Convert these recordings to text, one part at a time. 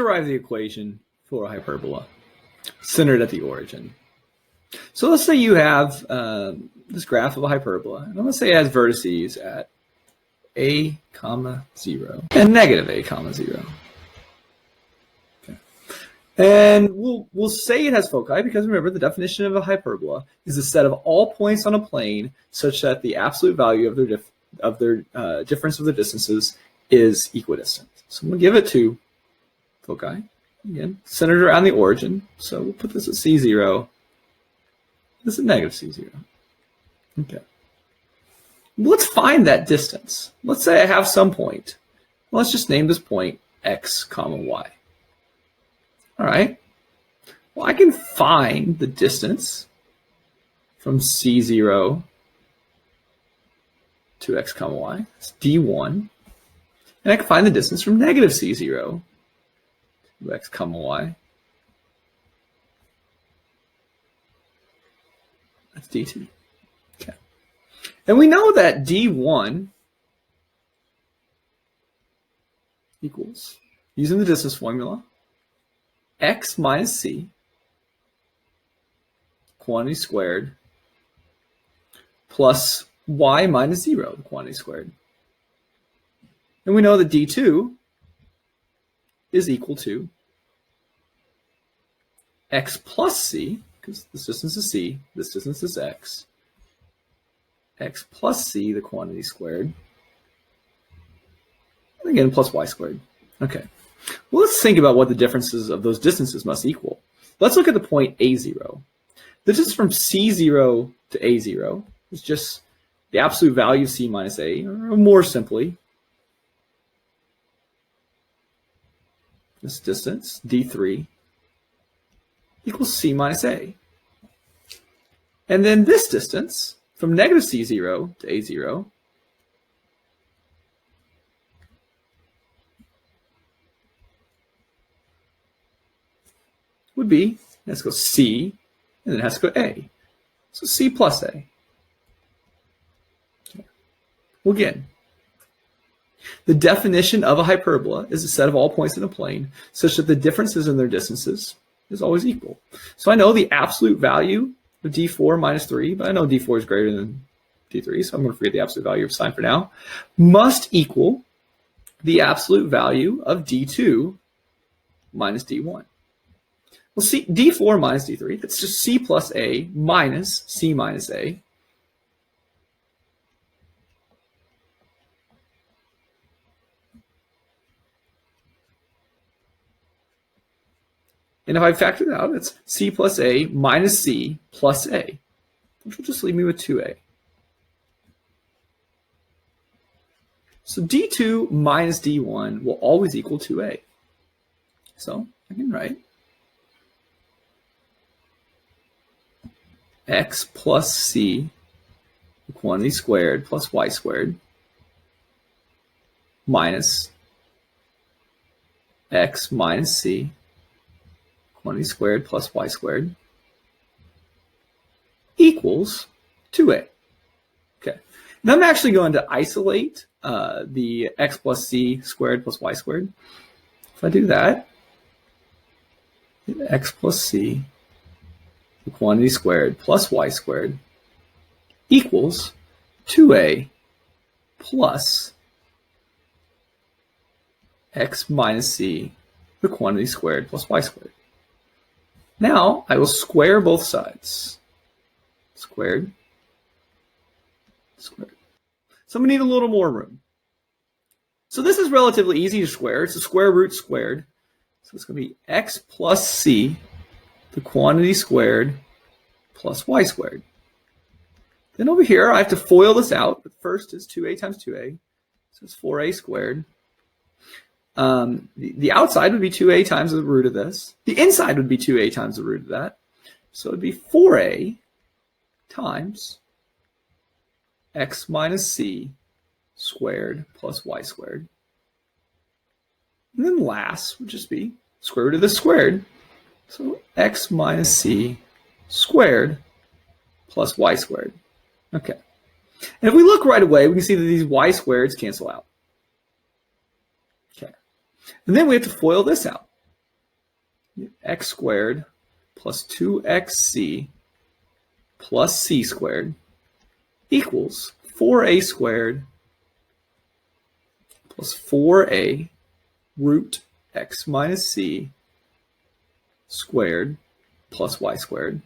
derive the equation for a hyperbola centered at the origin. So let's say you have this graph of a hyperbola, and let's say it has vertices at a comma 0 and negative a comma 0. Okay. And we'll say it has foci because remember the definition of a hyperbola is the set of all points on a plane such that the absolute value of their difference of their distances is equidistant. So I'm going to give it two foci, again, centered around the origin. So we'll put this at C0. This is negative C0. Okay. Let's find that distance. Let's say I have some point. Let's just name this point x comma y. All right. Well, I can find the distance from C0 to x comma y. It's d1. And I can find the distance from negative C0 to x comma y. That's d2. Okay. And we know that d1 equals, using the distance formula, x minus c, quantity squared, plus y minus 0, the quantity squared. And we know that d2 is equal to x plus c, because this distance is c, this distance is x plus c, the quantity squared, and again, plus y squared. Okay, well, let's think about what the differences of those distances must equal. Let's look at the point A0. The distance from C0 to A0 is just the absolute value of c minus a, or more simply, this distance, d3, equals c minus a. And then this distance, from negative c0 to a0, would be, it has to go c, and then it has to go a. So c plus a. Okay. Well, again, the definition of a hyperbola is a set of all points in a plane such that the differences in their distances is always equal. So I know the absolute value of d4 minus 3, but I know d4 is greater than d3, so I'm going to forget the absolute value of sine for now, must equal the absolute value of d2 minus d1. Well, see, d4 minus d3, that's just c plus a minus c minus a. And if I factor it out, it's c plus a minus c plus a, which will just leave me with 2a. So d2 minus d1 will always equal 2a. So I can write x plus c, the quantity squared, plus y squared, minus x minus c, quantity squared plus y squared, equals 2a. Okay. Now I'm actually going to isolate the x plus c squared plus y squared. If I do that, x plus c, the quantity squared plus y squared, equals 2a plus x minus c, the quantity squared plus y squared. Now I will square both sides. Squared, squared. So I'm going to need a little more room. So this is relatively easy to square. It's a square root squared. So it's going to be x plus c, the quantity squared, plus y squared. Then over here, I have to FOIL this out. But first is 2a times 2a. So it's 4a squared. The outside would be 2a times the root of this. The inside would be 2a times the root of that. So it would be 4a times x minus c squared plus y squared. And then last would just be square root of this squared. So x minus c squared plus y squared. Okay. And if we look right away, we can see that these y squareds cancel out. Okay. And then we have to FOIL this out. x squared plus 2xc plus c squared equals 4a squared plus 4a root x minus c squared plus y squared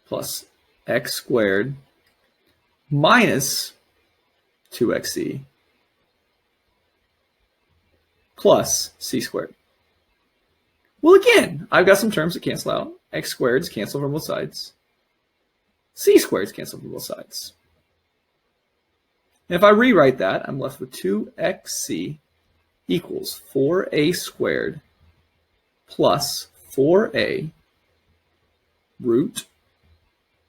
plus x squared minus 2xc plus c squared. Well, again, I've got some terms that cancel out. X squareds cancel from both sides. C squareds cancel from both sides. And if I rewrite that, I'm left with 2xc equals 4a squared plus 4a root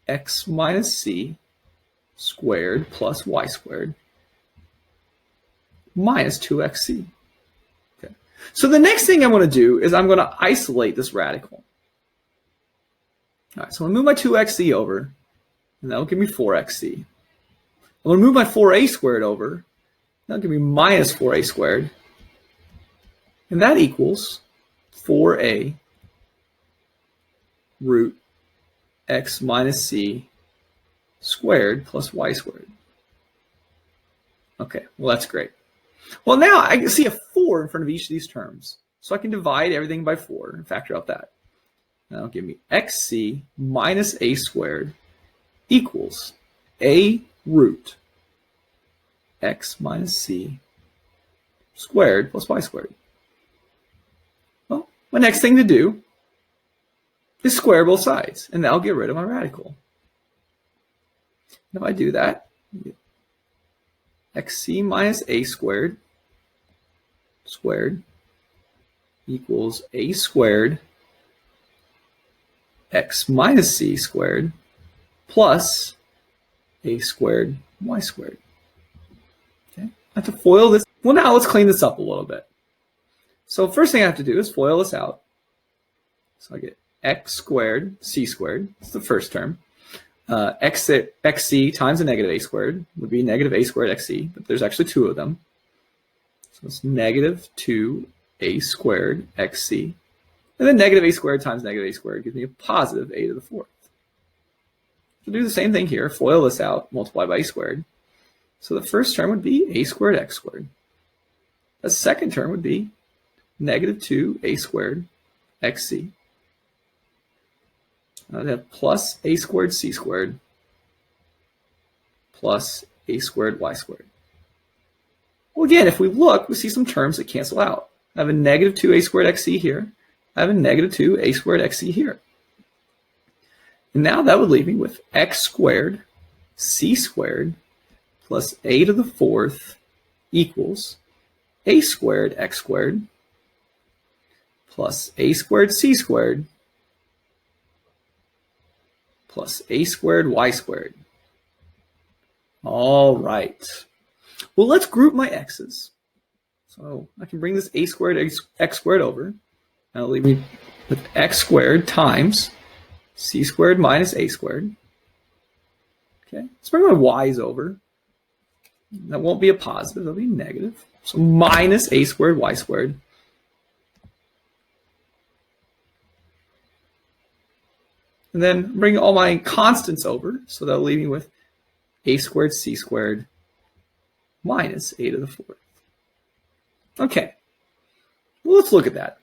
x minus c squared plus y squared minus 2xc. Okay. So the next thing I'm going to do is I'm going to isolate this radical. All right, so I'm going to move my 2xc over, and that'll give me 4xc. I'm going to move my 4a squared over, that'll give me minus 4a squared, and that equals 4a root x minus c squared plus y squared. Okay, well, that's great. Well, now I can see a 4 in front of each of these terms. So I can divide everything by 4 and factor out that. That'll give me xc minus a squared equals a root x minus c squared plus y squared. Well, my next thing to do is square both sides, and that'll get rid of my radical. If I do that, xc minus a squared equals a squared x minus c squared plus a squared y squared. Okay, I have to FOIL this. Well, now let's clean this up a little bit. So first thing I have to do is FOIL this out. So I get x squared c squared. That's the first term. xc times a negative a squared would be negative a squared xc, but there's actually two of them. So it's negative 2a squared xc. And then negative a squared times negative a squared gives me a positive a to the fourth. So do the same thing here. FOIL this out, multiply by a squared. So the first term would be a squared x squared. The second term would be negative 2a squared xc. I'd have plus a squared c squared plus a squared y squared. Well, again, if we look, we see some terms that cancel out. I have a negative 2a squared xc here. I have a negative 2a squared xc here. And now that would leave me with x squared c squared plus a to the fourth equals a squared x squared plus a squared c squared plus a squared y squared. All right. Well, let's group my x's. So I can bring this a squared x squared over. That'll leave me with x squared times c squared minus a squared. Okay, let's bring my y's over. That won't be a positive, that'll be negative. So minus a squared y squared. And then bring all my constants over, so that'll leave me with a squared c squared minus a to the fourth. Okay, well, let's look at that.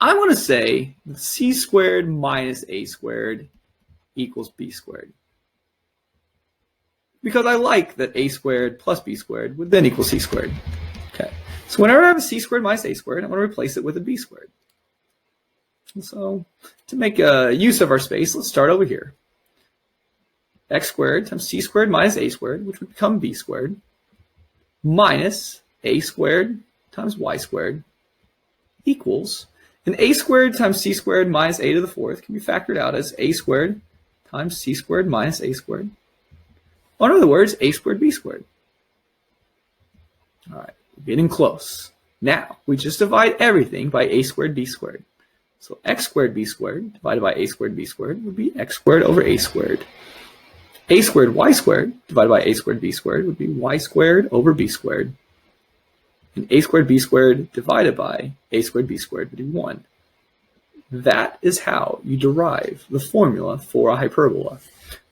I want to say that c squared minus a squared equals b squared. Because I like that a squared plus b squared would then equal c squared. Okay, so whenever I have a c squared minus a squared, I'm going to replace it with a b squared. And so to make use of our space, let's start over here. X squared times c squared minus a squared, which would become b squared, minus a squared times y squared equals, and a squared times c squared minus a to the fourth can be factored out as a squared times c squared minus a squared. Or in other words, a squared b squared. All right, we're getting close. Now, we just divide everything by a squared b squared. So x squared b squared divided by a squared b squared would be x squared over a squared. A squared y squared divided by a squared b squared would be y squared over b squared. And a squared b squared divided by a squared b squared would be 1. That is how you derive the formula for a hyperbola.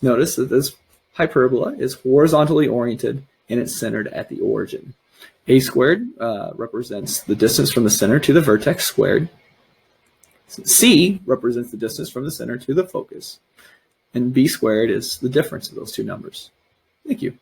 Notice that this hyperbola is horizontally oriented and it's centered at the origin. A squared represents the distance from the center to the vertex squared. C represents the distance from the center to the focus. And b squared is the difference of those two numbers. Thank you.